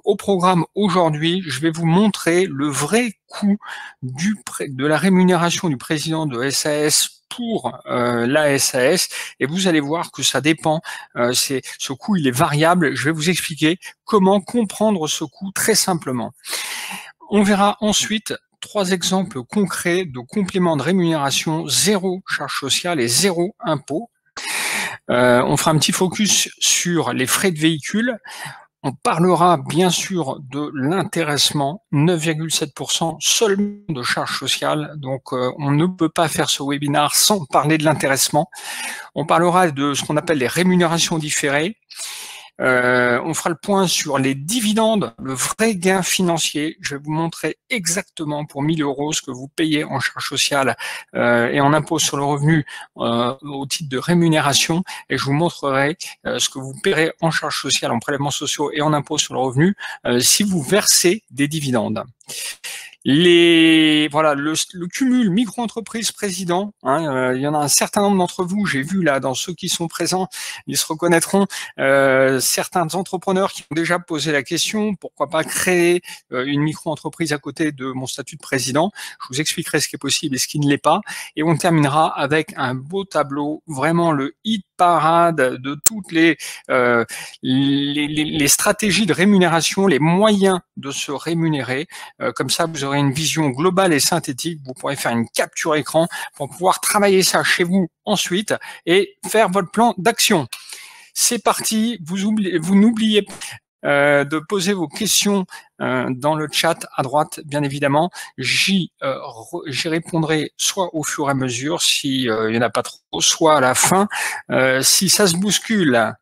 au programme aujourd'hui, je vais vous montrer le vrai coût de la rémunération du président de SAS pour la SAS, et vous allez voir que ça dépend, ce coût il est variable. Je vais vous expliquer comment comprendre ce coût très simplement. On verra ensuite 3 exemples concrets de compléments de rémunération, 0 charge sociale et 0 impôt. On fera un petit focus sur les frais de véhicule. On parlera bien sûr de l'intéressement, 9,7% seulement de charges sociales. Donc, on ne peut pas faire ce webinaire sans parler de l'intéressement. On parlera de ce qu'on appelle les rémunérations différées. On fera le point sur les dividendes, le vrai gain financier. Je vais vous montrer exactement pour 1 000 € ce que vous payez en charges sociales et en impôt sur le revenu au titre de rémunération, et je vous montrerai ce que vous paierez en charges sociales, en prélèvements sociaux et en impôt sur le revenu si vous versez des dividendes. Voilà, le cumul micro-entreprise président, il y en a un certain nombre d'entre vous, j'ai vu là dans ceux qui sont présents, ils se reconnaîtront, certains entrepreneurs qui ont déjà posé la question, pourquoi pas créer une micro-entreprise à côté de mon statut de président. Je vous expliquerai ce qui est possible et ce qui ne l'est pas, et on terminera avec un beau tableau, vraiment le hit parade de toutes les stratégies de rémunération, les moyens de se rémunérer. Comme ça, vous aurez une vision globale et synthétique. Vous pourrez faire une capture écran pour pouvoir travailler ça chez vous ensuite et faire votre plan d'action. C'est parti. Vous n'oubliez pas de poser vos questions dans le chat à droite, bien évidemment. J'y répondrai soit au fur et à mesure, s'il y en a pas trop, soit à la fin, si ça se bouscule.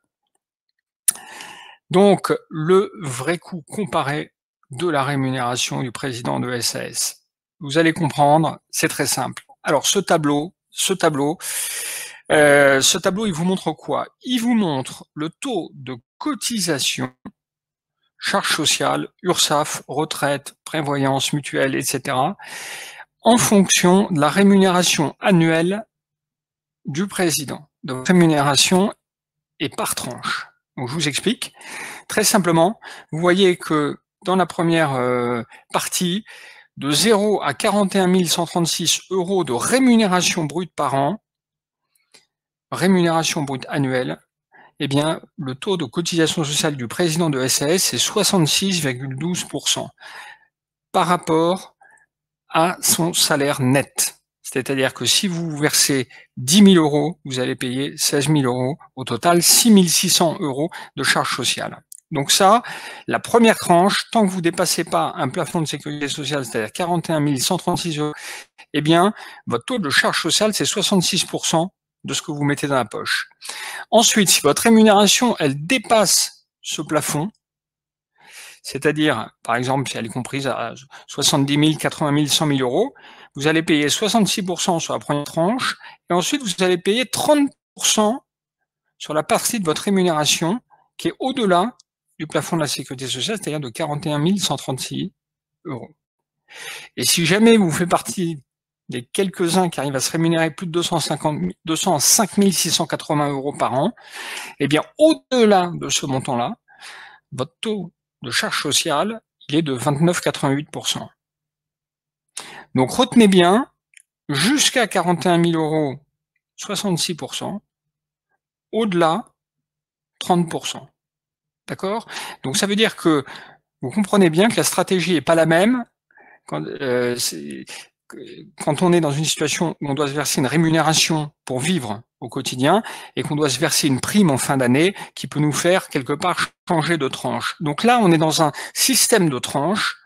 Donc, le vrai coût comparé de la rémunération du président de SAS. Vous allez comprendre, c'est très simple. Alors, ce tableau, il vous montre quoi? Il vous montre le taux de cotisation, charges sociales, URSSAF, retraite, prévoyance, mutuelle, etc., en fonction de la rémunération annuelle du président. Donc, rémunération est par tranche. Donc, je vous explique. Très simplement, vous voyez que dans la première partie, de 0 à 41 136 € de rémunération brute par an, rémunération brute annuelle, eh bien, le taux de cotisation sociale du président de SAS, c'est 66,12% par rapport à son salaire net. C'est-à-dire que si vous versez 10 000 €, vous allez payer 16 000 €, au total 6 600 € de charges sociales. Donc ça, la première tranche, tant que vous ne dépassez pas un plafond de sécurité sociale, c'est-à-dire 41 136 €, eh bien, votre taux de charge sociale, c'est 66% de ce que vous mettez dans la poche. Ensuite, si votre rémunération, elle dépasse ce plafond, c'est-à-dire, par exemple, si elle est comprise à 70 000, 80 000, 100 000 €, vous allez payer 66% sur la première tranche, et ensuite, vous allez payer 30% sur la partie de votre rémunération qui est au-delà du plafond de la sécurité sociale, c'est-à-dire de 41 136 €. Et si jamais vous faites partie des quelques-uns qui arrivent à se rémunérer plus de 205 680 € par an, eh bien, au-delà de ce montant-là, votre taux de charge sociale, il est de 29,88%. Donc, retenez bien, jusqu'à 41 000 €, 66%, au-delà, 30%. D'accord? Donc, ça veut dire que vous comprenez bien que la stratégie n'est pas la même quand on est dans une situation où on doit se verser une rémunération pour vivre au quotidien et qu'on doit se verser une prime en fin d'année qui peut nous faire quelque part changer de tranche. Donc là, on est dans un système de tranches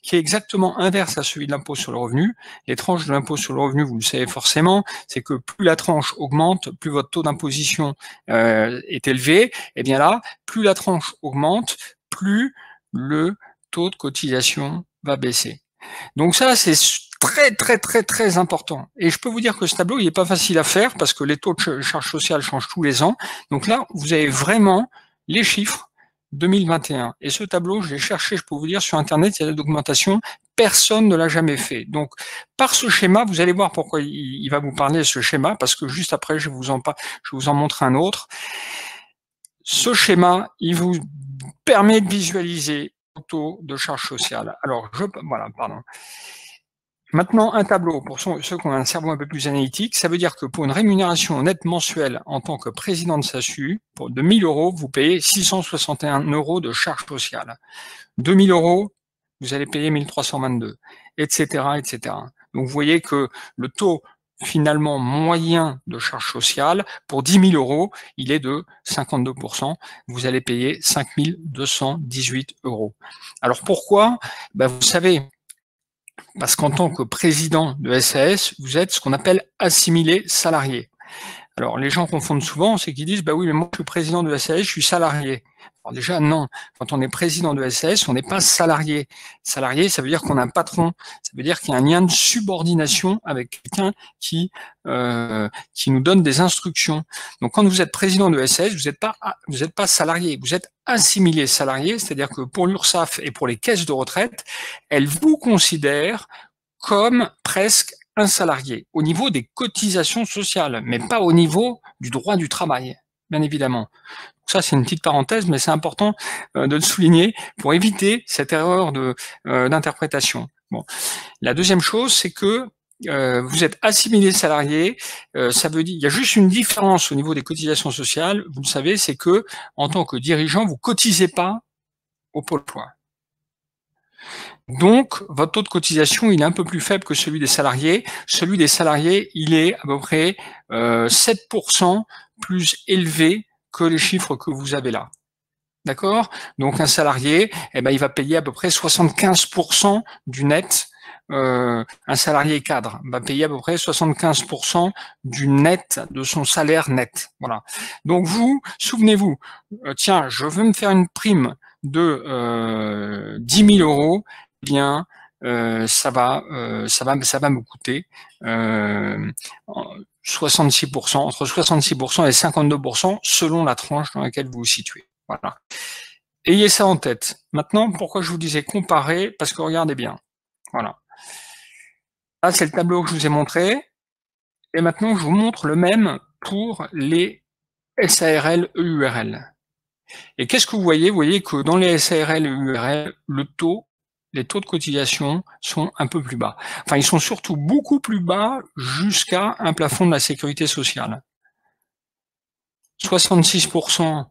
qui est exactement inverse à celui de l'impôt sur le revenu. Les tranches de l'impôt sur le revenu, vous le savez forcément, c'est que plus la tranche augmente, plus votre taux d'imposition est élevé. Et bien là, plus la tranche augmente, plus le taux de cotisation va baisser. Donc ça, c'est très important. Et je peux vous dire que ce tableau, il n'est pas facile à faire parce que les taux de charges sociales changent tous les ans. Donc là, vous avez vraiment les chiffres 2021. Et ce tableau, je l'ai cherché, je peux vous dire, sur Internet, il y a la documentation, personne ne l'a jamais fait. Donc, par ce schéma, vous allez voir pourquoi il va vous parler de ce schéma, parce que juste après, je vous en montre un autre. Ce schéma, il vous permet de visualiser taux de charge sociale. Alors, voilà, pardon. Maintenant, un tableau, pour ceux qui ont un cerveau un peu plus analytique, ça veut dire que pour une rémunération nette mensuelle en tant que président de SASU, de 1 000 €, vous payez 661 € de charge sociale. 2 000 €, vous allez payer 1 322, etc., etc. Donc, vous voyez que le taux finalement moyen de charge sociale, pour 10 000 €, il est de 52%. Vous allez payer 5 218 €. Alors, pourquoi? Vous savez, parce qu'en tant que président de SAS, vous êtes ce qu'on appelle assimilé salarié. Alors, les gens confondent souvent, c'est qu'ils disent, oui, mais moi, je suis président de SAS, je suis salarié. Alors déjà, non. Quand on est président de SAS, on n'est pas salarié. Salarié, ça veut dire qu'on a un patron. Ça veut dire qu'il y a un lien de subordination avec quelqu'un qui nous donne des instructions. Donc, quand vous êtes président de SAS, vous n'êtes pas salarié. Vous êtes assimilé salarié, c'est-à-dire que pour l'URSSAF et pour les caisses de retraite, elles vous considèrent comme presque un salarié, au niveau des cotisations sociales, mais pas au niveau du droit du travail, bien évidemment. Ça, c'est une petite parenthèse, mais c'est important de le souligner pour éviter cette erreur d'interprétation. Bon. La deuxième chose, c'est que vous êtes assimilé salarié, ça veut dire, il y a juste une différence au niveau des cotisations sociales, vous le savez, c'est que en tant que dirigeant, vous cotisez pas au Pôle emploi. Donc, votre taux de cotisation, il est un peu plus faible que celui des salariés. Celui des salariés, il est à peu près 7% plus élevé que les chiffres que vous avez là. D'accord? Donc, un salarié, il va payer à peu près 75% du net. Un salarié cadre va payer à peu près 75% du net, de son salaire net. Voilà. Donc, vous, souvenez-vous, tiens, je veux me faire une prime de 10 000 €, eh bien, ça va me coûter 66%, entre 66% et 52% selon la tranche dans laquelle vous vous situez. Voilà. Ayez ça en tête. Maintenant, pourquoi je vous disais comparer? Parce que regardez bien. Voilà. Là, c'est le tableau que je vous ai montré. Et maintenant, je vous montre le même pour les SARL EURL. Et qu'est-ce que vous voyez? Vous voyez que dans les SARL EURL, les taux de cotisation sont un peu plus bas. Enfin, ils sont surtout beaucoup plus bas jusqu'à un plafond de la sécurité sociale. 66%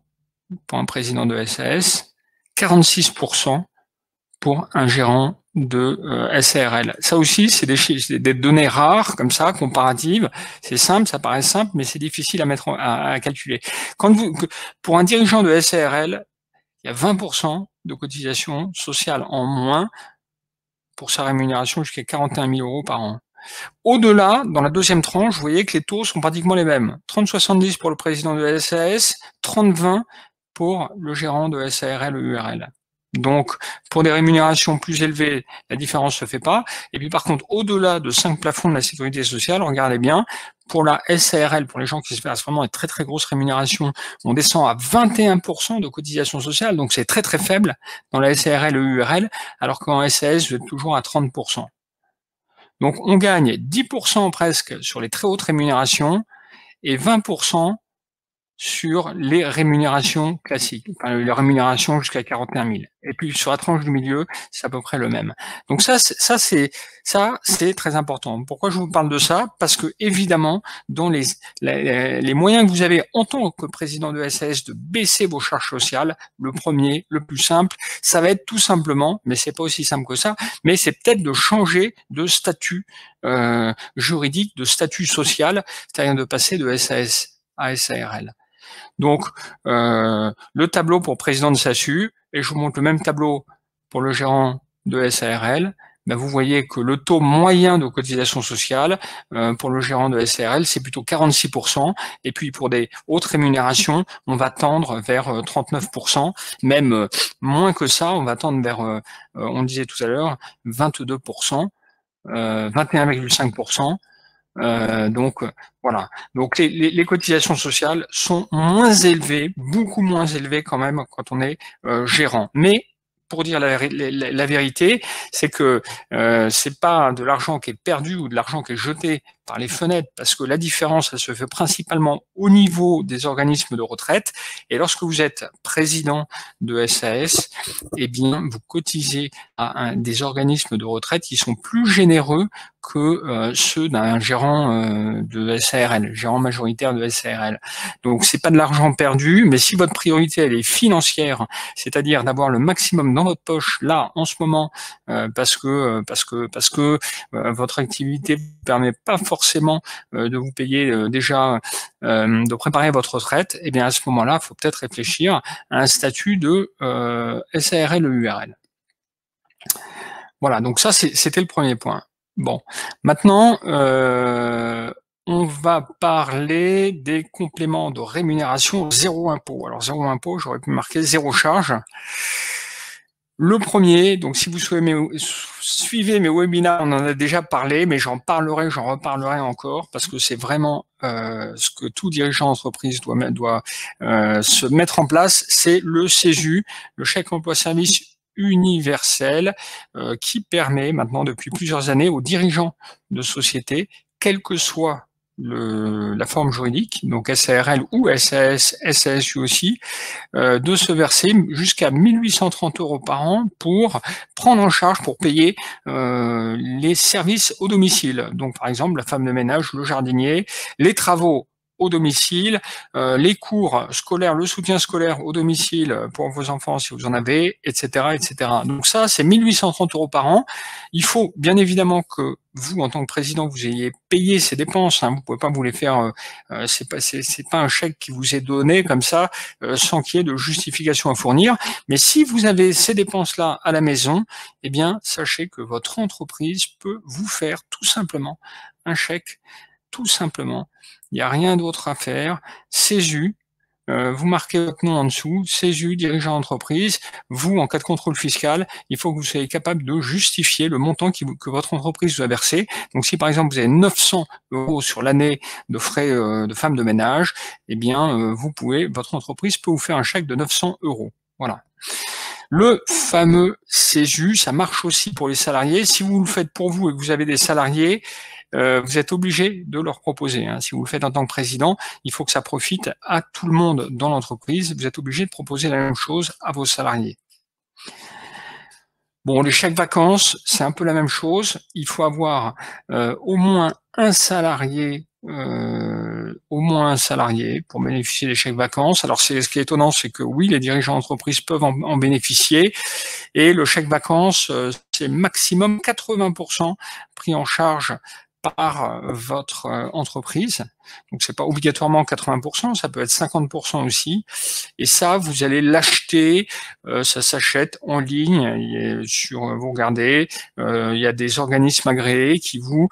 pour un président de SAS, 46% pour un gérant de SARL. Ça aussi, c'est des données rares, comme ça, comparatives. C'est simple, ça paraît simple, mais c'est difficile à mettre à calculer. Pour un dirigeant de SARL, il y a 20% de cotisation sociale en moins pour sa rémunération jusqu'à 41 000 € par an. Au-delà, dans la deuxième tranche, vous voyez que les taux sont pratiquement les mêmes. 30,70 pour le président de SAS, 30,20 pour le gérant de SARL EURL. Donc, pour des rémunérations plus élevées, la différence ne se fait pas. Et puis, par contre, au-delà de 5 plafonds de la sécurité sociale, regardez bien, pour la SARL, pour les gens qui espèrent vraiment une très très grosse rémunération, on descend à 21% de cotisation sociale, donc c'est très très faible dans la SARL EURL, alors qu'en SAS, vous êtes toujours à 30%. Donc, on gagne 10% presque sur les très hautes rémunérations et 20% sur les rémunérations classiques, enfin, les rémunérations jusqu'à 41 000. Et puis sur la tranche du milieu, c'est à peu près le même. Donc ça c'est très important. Pourquoi je vous parle de ça? Parce que évidemment, dans les moyens que vous avez en tant que président de SAS de baisser vos charges sociales, le premier, le plus simple, ça va être tout simplement, mais c'est pas aussi simple que ça, mais c'est peut-être de changer de statut juridique, de statut social, c'est-à-dire de passer de SAS à SARL. Donc, le tableau pour président de SASU, et je vous montre le même tableau pour le gérant de SARL, vous voyez que le taux moyen de cotisation sociale pour le gérant de SARL, c'est plutôt 46%, et puis pour des hautes rémunérations, on va tendre vers 39%, même moins que ça, on va tendre vers, on disait tout à l'heure, 22%, 21,5%. Donc voilà. Donc les cotisations sociales sont moins élevées, beaucoup moins élevées quand même quand on est gérant. Mais pour dire la vérité, c'est que c'est pas de l'argent qui est perdu ou de l'argent qui est jeté par les fenêtres, parce que la différence, elle se fait principalement au niveau des organismes de retraite. Et lorsque vous êtes président de SAS, eh bien, vous cotisez à des organismes de retraite qui sont plus généreux que ceux d'un gérant de SARL, gérant majoritaire de SARL. Donc, c'est pas de l'argent perdu, mais si votre priorité, elle est financière, c'est-à-dire d'avoir le maximum dans votre poche, là, en ce moment, parce que votre activité ne vous permet pas forcément de vous payer déjà, de préparer votre retraite, eh bien, à ce moment-là, il faut peut-être réfléchir à un statut de SARL-EURL. Voilà, donc ça, c'était le premier point. Bon, maintenant, on va parler des compléments de rémunération zéro impôt. Alors, zéro impôt, j'aurais pu marquer zéro charge. Le premier, donc si vous suivez mes webinaires, on en a déjà parlé, mais j'en reparlerai encore, parce que c'est vraiment ce que tout dirigeant d'entreprise doit se mettre en place, c'est le CESU, le chèque emploi service universel, qui permet maintenant depuis plusieurs années aux dirigeants de sociétés, quelle que soit la forme juridique, donc SARL ou SAS, SASU aussi, de se verser jusqu'à 1 830 € par an pour prendre en charge, pour payer les services au domicile. Donc par exemple, la femme de ménage, le jardinier, les travaux au domicile, les cours scolaires, le soutien scolaire au domicile pour vos enfants si vous en avez, etc., etc. Donc ça, c'est 1 830 € par an. Il faut bien évidemment que vous, en tant que président, vous ayez payé ces dépenses. Hein. Vous pouvez pas vous les faire. C'est pas un chèque qui vous est donné comme ça, sans qu'il y ait de justification à fournir. Mais si vous avez ces dépenses-là à la maison, eh bien, sachez que votre entreprise peut vous faire tout simplement un chèque, tout simplement. Il n'y a rien d'autre à faire. CESU, vous marquez votre nom en dessous, CESU, dirigeant d'entreprise. Vous, en cas de contrôle fiscal, il faut que vous soyez capable de justifier le montant que votre entreprise vous a versé. Donc, si par exemple vous avez 900 € sur l'année de frais de femme de ménage, eh bien, votre entreprise peut vous faire un chèque de 900 €. Voilà. Le fameux CESU, ça marche aussi pour les salariés. Si vous le faites pour vous et que vous avez des salariés, vous êtes obligé de leur proposer. Hein. Si vous le faites en tant que président, il faut que ça profite à tout le monde dans l'entreprise. Vous êtes obligé de proposer la même chose à vos salariés. Bon, les chèques vacances, c'est un peu la même chose. Il faut avoir au moins un salarié pour bénéficier des chèques vacances. Alors, ce qui est étonnant, c'est que oui, les dirigeants d'entreprise peuvent en bénéficier. Et le chèque vacances, c'est maximum 80% pris en charge par votre entreprise. Donc, c'est pas obligatoirement 80%, ça peut être 50% aussi. Et ça, vous allez l'acheter, ça s'achète en ligne, vous regardez, il y a des organismes agréés qui vous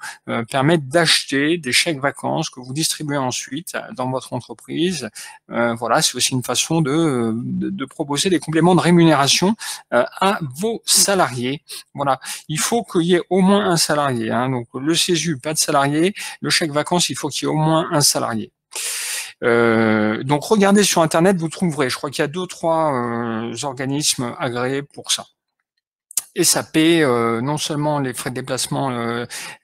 permettent d'acheter des chèques vacances que vous distribuez ensuite dans votre entreprise. Voilà, c'est aussi une façon de proposer des compléments de rémunération à vos salariés. Voilà, il faut qu'il y ait au moins un salarié. Hein. Donc le CESU, pas de salarié. Le chèque vacances, il faut qu'il y ait au moins un salarié. Donc regardez sur internet, vous trouverez, je crois qu'il y a 2-3 organismes agréés pour ça. Et ça paie non seulement les frais de déplacement, tout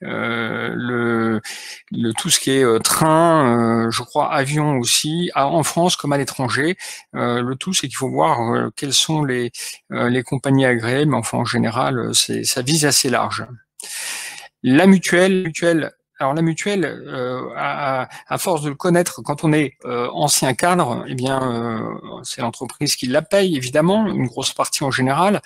ce qui est train, je crois avion aussi, en France comme à l'étranger. Le tout, c'est qu'il faut voir quelles sont les compagnies agréées, mais enfin en général, ça vise assez large. La mutuelle, alors la mutuelle, à force de le connaître, quand on est ancien cadre, eh bien, c'est l'entreprise qui la paye, évidemment, une grosse partie en général.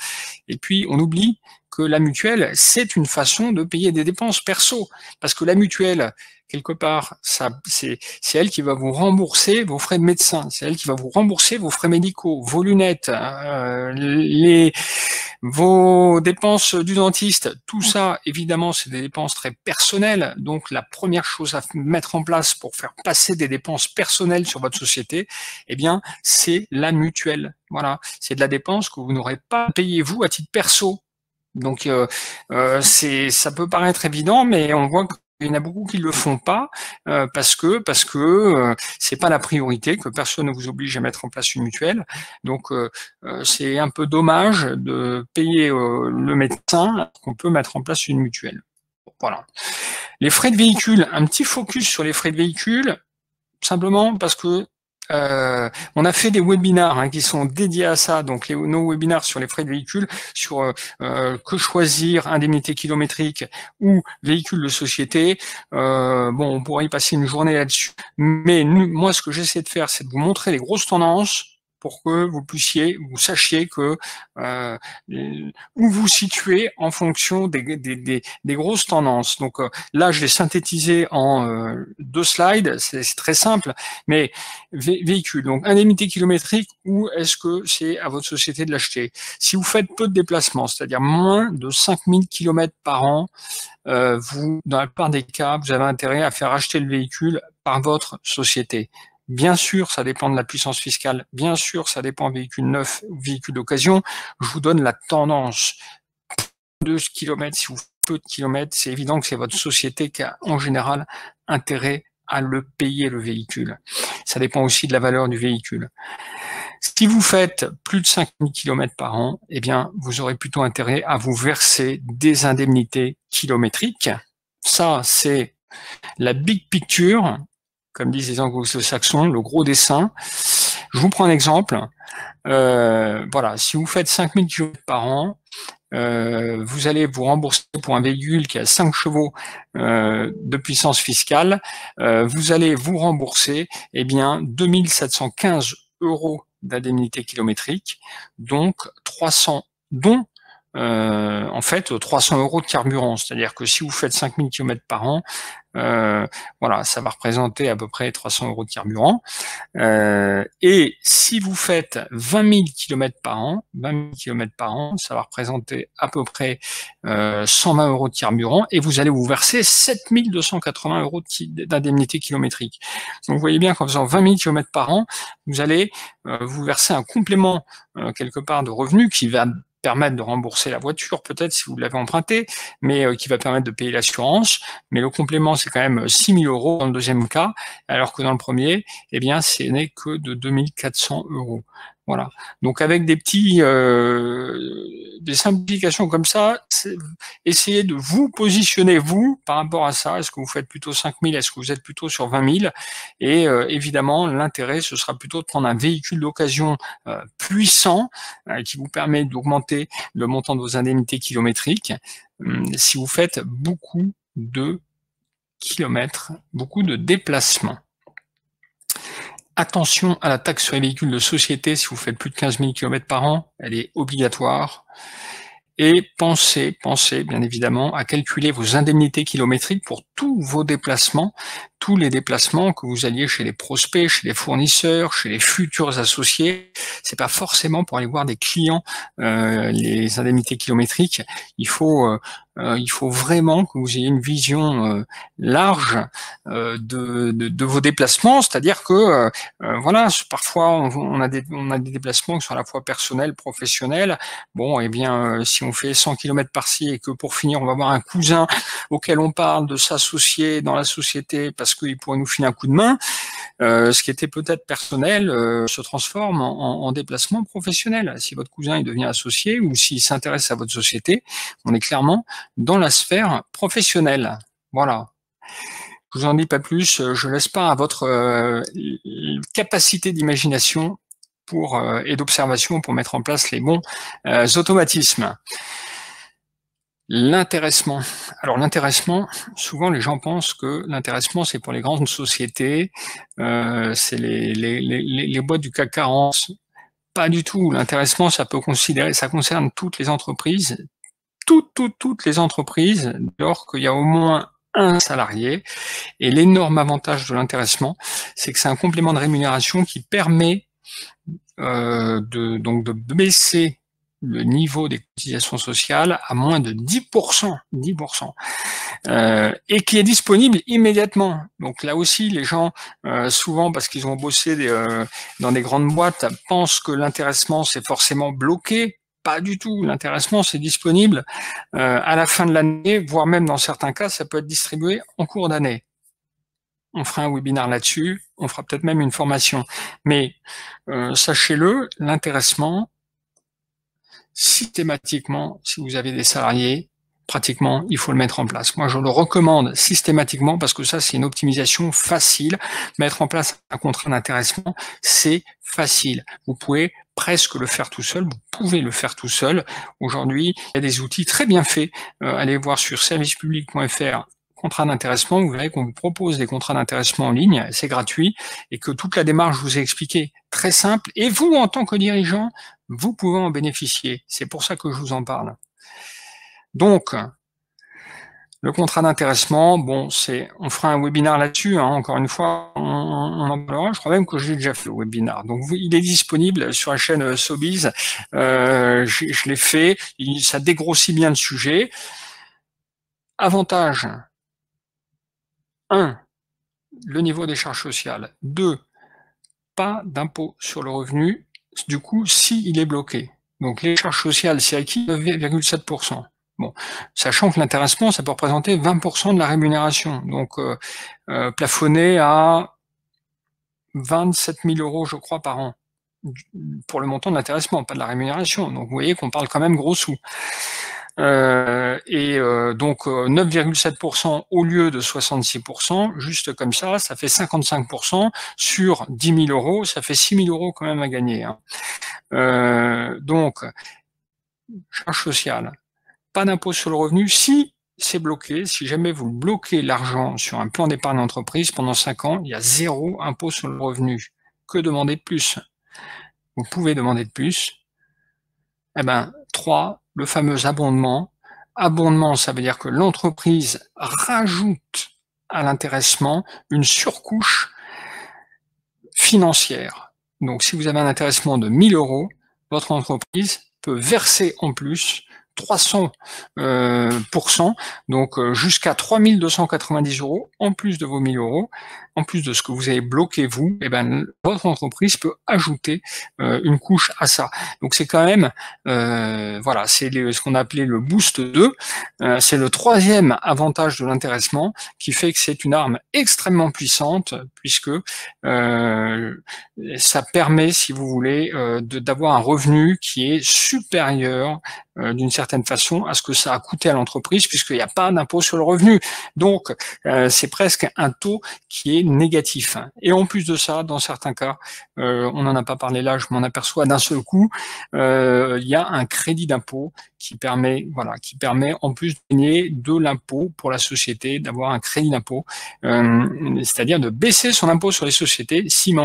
Et puis, on oublie que la mutuelle, c'est une façon de payer des dépenses perso. Parce que la mutuelle, quelque part, c'est elle qui va vous rembourser vos frais de médecin. C'est elle qui va vous rembourser vos frais médicaux, vos lunettes, vos dépenses du dentiste. Tout ça, évidemment, c'est des dépenses très personnelles. Donc, la première chose à mettre en place pour faire passer des dépenses personnelles sur votre société, eh bien, c'est la mutuelle. Voilà. C'est de la dépense que vous n'aurez pas payé vous à titre perso. Donc, ça peut paraître évident, mais on voit qu'il y en a beaucoup qui le font pas parce que c'est pas la priorité, que personne ne vous oblige à mettre en place une mutuelle. Donc, c'est un peu dommage de payer le médecin qu'on peut mettre en place une mutuelle. Voilà. Les frais de véhicule, un petit focus sur les frais de véhicule, simplement parce que on a fait des webinars qui sont dédiés à ça, donc nos webinars sur les frais de véhicule, sur que choisir, indemnité kilométrique ou véhicule de société. Bon, on pourrait y passer une journée là-dessus, mais moi, ce que j'essaie de faire, c'est de vous montrer les grosses tendances pour que vous sachiez que où vous situez en fonction des grosses tendances. Donc là, je l'ai synthétisé en 2 slides, c'est très simple, mais véhicule, donc indemnité kilométrique, ou est-ce que c'est à votre société de l'acheter? Si vous faites peu de déplacements, c'est-à-dire moins de 5000 km par an, vous, dans la plupart des cas, vous avez intérêt à faire acheter le véhicule par votre société. Bien sûr, ça dépend de la puissance fiscale. Bien sûr, ça dépend véhicule neuf ou véhicule d'occasion. Je vous donne la tendance. 2 km, si vous faites peu de kilomètres, c'est évident que c'est votre société qui a en général intérêt à le payer, le véhicule. Ça dépend aussi de la valeur du véhicule. Si vous faites plus de 5000 km par an, eh bien, vous aurez plutôt intérêt à vous verser des indemnités kilométriques. Ça, c'est la big picture, comme disent les anglo-saxons, le gros dessin. Je vous prends un exemple. Voilà, si vous faites 5000 km par an, vous allez vous rembourser pour un véhicule qui a 5 chevaux de puissance fiscale, vous allez vous rembourser bien 2715 € d'indemnité kilométrique, donc 300, dont en fait 300 € de carburant. C'est-à-dire que si vous faites 5000 km par an, voilà, ça va représenter à peu près 300 € de carburant. Et si vous faites 20 000 km par an, ça va représenter à peu près 120 € de carburant, et vous allez vous verser 7280 € d'indemnité kilométrique. Donc vous voyez bien qu'en faisant 20 000 km par an, vous allez vous verser un complément quelque part de revenus qui va permettre de rembourser la voiture, peut-être si vous l'avez empruntée, mais qui va permettre de payer l'assurance. Mais le complément, c'est quand même 6 000 € dans le deuxième cas, alors que dans le premier, eh bien, ce n'est que de 2400 €. Voilà. Donc avec des simplifications comme ça, essayez de vous positionner, vous, par rapport à ça. Est-ce que vous faites plutôt 5000? Est-ce que vous êtes plutôt sur 20 000? Et évidemment, l'intérêt, ce sera plutôt de prendre un véhicule d'occasion puissant qui vous permet d'augmenter le montant de vos indemnités kilométriques si vous faites beaucoup de kilomètres, beaucoup de déplacements. Attention à la taxe sur les véhicules de société si vous faites plus de 15 000 km par an, elle est obligatoire. Et pensez bien évidemment à calculer vos indemnités kilométriques pour tous vos déplacements, tous les déplacements que vous alliez chez les prospects, chez les fournisseurs, chez les futurs associés. C'est pas forcément pour aller voir des clients les indemnités kilométriques. Il faut vraiment que vous ayez une vision large de vos déplacements, c'est-à-dire que voilà, parfois on a des déplacements qui sont à la fois personnels, professionnels. Bon, eh bien, si on fait 100 km par-ci et que pour finir on va voir un cousin auquel on parle de s'associer dans la société parce qu'il pourrait nous filer un coup de main, ce qui était peut-être personnel se transforme en déplacement professionnel. Si votre cousin il devient associé ou s'il s'intéresse à votre société, on est clairement dans la sphère professionnelle. Voilà. Je vous en dis pas plus, je laisse pas à votre capacité d'imagination et d'observation pour mettre en place les bons automatismes. L'intéressement. Alors l'intéressement, souvent les gens pensent que l'intéressement c'est pour les grandes sociétés, c'est les boîtes du CAC 40. Pas du tout. L'intéressement, ça concerne toutes les entreprises, toutes les entreprises, lors qu'il y a au moins un salarié. Et l'énorme avantage de l'intéressement, c'est que c'est un complément de rémunération qui permet de baisser le niveau des cotisations sociales à moins de 10%, et qui est disponible immédiatement. Donc là aussi, les gens, souvent parce qu'ils ont bossé dans des grandes boîtes, pensent que l'intéressement c'est forcément bloqué. Pas du tout. L'intéressement c'est disponible à la fin de l'année, voire même dans certains cas, ça peut être distribué en cours d'année. On fera un webinaire là-dessus, on fera peut-être même une formation. Mais sachez-le, l'intéressement, systématiquement, si vous avez des salariés, pratiquement, il faut le mettre en place. Moi, je le recommande systématiquement parce que ça, c'est une optimisation facile. Mettre en place un contrat d'intéressement, c'est facile. Vous pouvez presque le faire tout seul, vous pouvez le faire tout seul. Aujourd'hui, il y a des outils très bien faits. Allez voir sur servicepublic.fr, contrat d'intéressement, vous verrez qu'on vous propose des contrats d'intéressement en ligne, c'est gratuit, et que toute la démarche, je vous ai expliqué, très simple, et vous, en tant que dirigeant, vous pouvez en bénéficier. C'est pour ça que je vous en parle. Donc, le contrat d'intéressement, bon, on fera un webinaire là-dessus, hein, encore une fois, on en parlera. Je crois même que j'ai déjà fait le webinaire. Donc, il est disponible sur la chaîne Sobiz. Je l'ai fait, ça dégrossit bien le sujet. Avantage, 1, le niveau des charges sociales. 2, pas d'impôt sur le revenu, du coup, s'il est bloqué. Donc, les charges sociales, c'est acquis 9,7%. Bon, sachant que l'intéressement, ça peut représenter 20% de la rémunération, donc plafonné à 27 000 € je crois, par an, pour le montant de l'intéressement, pas de la rémunération. Donc vous voyez qu'on parle quand même gros sous. Donc 9,7% au lieu de 66%, juste comme ça fait 55%. Sur 10 000 €, ça fait 6 000 € quand même à gagner. Hein. Donc, charge sociale. Pas d'impôt sur le revenu si c'est bloqué, si jamais vous bloquez l'argent sur un plan d'épargne d'entreprise pendant 5 ans, il y a 0 impôt sur le revenu. Que demander de plus? Vous pouvez demander de plus. Eh ben, 3, le fameux abondement. Abondement, ça veut dire que l'entreprise rajoute à l'intéressement une surcouche financière. Donc, si vous avez un intéressement de 1 000 €, votre entreprise peut verser en plus 300%, donc jusqu'à 3 290 € en plus de vos 1 000 €, en plus de ce que vous avez bloqué vous, et ben votre entreprise peut ajouter une couche à ça. Donc c'est quand même, voilà, c'est ce qu'on a appelé le boost 2, c'est le 3e avantage de l'intéressement qui fait que c'est une arme extrêmement puissante puisque ça permet, si vous voulez, d'avoir un revenu qui est supérieur d'une certaine façon à ce que ça a coûté à l'entreprise puisqu'il n'y a pas d'impôt sur le revenu. Donc, c'est presque un taux qui est négatif. Et en plus de ça, dans certains cas, on n'en a pas parlé là, je m'en aperçois d'un seul coup, il y a un crédit d'impôt qui permet, en plus de gagner de l'impôt pour la société, d'avoir un crédit d'impôt, c'est-à-dire de baisser son impôt sur les sociétés si elle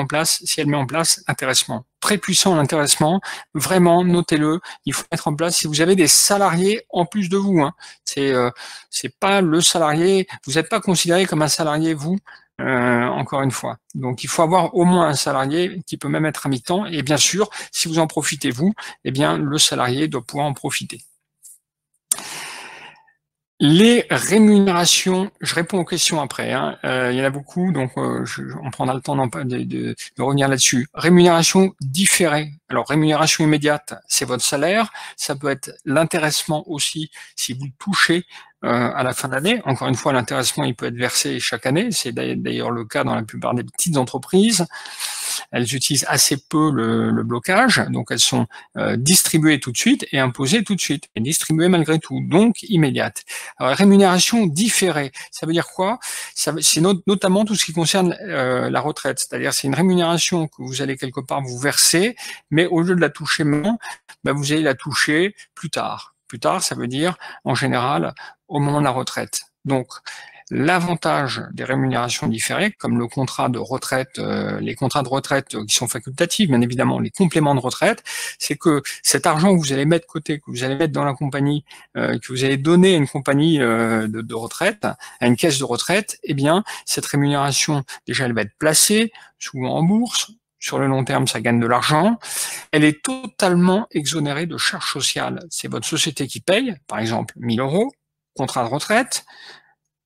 met en place l'intéressement. Très puissant l'intéressement, vraiment, notez-le, il faut mettre en place si vous avez des salariés en plus de vous. Hein. C'est pas le salarié, vous n'êtes pas considéré comme un salarié, vous, encore une fois. Donc il faut avoir au moins un salarié qui peut même être à mi-temps, et bien sûr, si vous en profitez vous, eh bien le salarié doit pouvoir en profiter. Les rémunérations, je réponds aux questions après, hein. Il y en a beaucoup, donc on prendra le temps de revenir là-dessus. Rémunération différée. Alors rémunération immédiate, c'est votre salaire, ça peut être l'intéressement aussi si vous le touchez à la fin de l'année. Encore une fois, l'intéressement, il peut être versé chaque année, c'est d'ailleurs le cas dans la plupart des petites entreprises. Elles utilisent assez peu le blocage, donc elles sont distribuées tout de suite et imposées tout de suite, et distribuées malgré tout, donc immédiates. Alors, rémunération différée, ça veut dire quoi? C'est notamment tout ce qui concerne la retraite, c'est-à-dire c'est une rémunération que vous allez quelque part vous verser, mais au lieu de la toucher maintenant, vous allez la toucher plus tard. Plus tard, ça veut dire en général au moment de la retraite. Donc, l'avantage des rémunérations différées, comme le contrat de retraite, les contrats de retraite qui sont facultatifs, bien évidemment, les compléments de retraite, c'est que cet argent que vous allez mettre de côté, que vous allez mettre dans la compagnie, que vous allez donner à une compagnie de retraite, à une caisse de retraite, eh bien, cette rémunération, déjà, elle va être placée, souvent en bourse. Sur le long terme, ça gagne de l'argent. Elle est totalement exonérée de charges sociales. C'est votre société qui paye, par exemple, 1 000 €, contrat de retraite.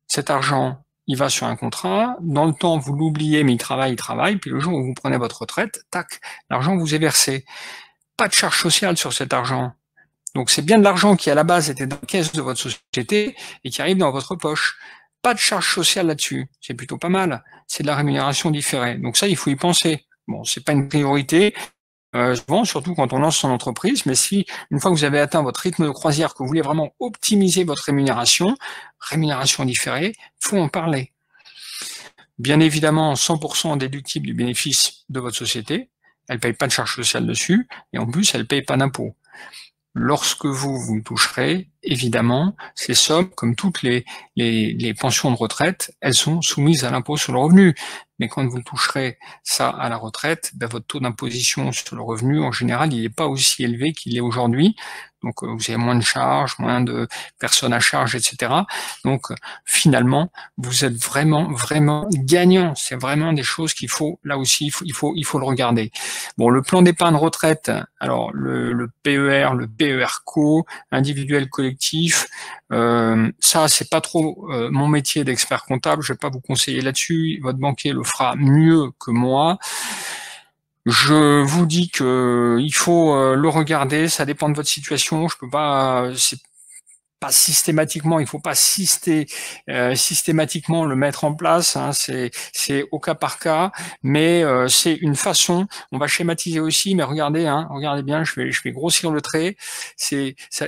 Cet argent, il va sur un contrat. Dans le temps, vous l'oubliez, mais il travaille. Puis le jour où vous prenez votre retraite, tac, l'argent vous est versé. Pas de charge sociale sur cet argent. Donc c'est bien de l'argent qui à la base était dans la caisse de votre société et qui arrive dans votre poche. Pas de charge sociale là-dessus. C'est plutôt pas mal. C'est de la rémunération différée. Donc ça, il faut y penser. Bon, c'est pas une priorité. Souvent, surtout quand on lance son entreprise, mais si une fois que vous avez atteint votre rythme de croisière, que vous voulez vraiment optimiser votre rémunération différée, faut en parler. Bien évidemment, 100 déductible du bénéfice de votre société, elle paye pas de charges sociales dessus et en plus, elle paye pas d'impôts. Lorsque vous toucherez, évidemment, ces sommes, comme toutes les pensions de retraite, elles sont soumises à l'impôt sur le revenu. Mais quand vous toucherez ça à la retraite, ben, votre taux d'imposition sur le revenu, en général, il n'est pas aussi élevé qu'il est aujourd'hui. Donc, vous avez moins de charges, moins de personnes à charge, etc. Donc, finalement, vous êtes vraiment, vraiment gagnant. C'est vraiment des choses qu'il faut, là aussi, il faut le regarder. Bon, le plan d'épargne retraite, alors le PER, le PERCO, individuel collectif, ça, c'est pas trop mon métier d'expert comptable. Je vais pas vous conseiller là-dessus. Votre banquier le fera mieux que moi. Je vous dis que il faut le regarder. Ça dépend de votre situation. Je peux pas. C'est pas systématiquement, il faut pas systématiquement le mettre en place, hein, c'est au cas par cas, mais c'est une façon. On va schématiser aussi, mais regardez, hein, regardez bien, je vais grossir le trait. Ça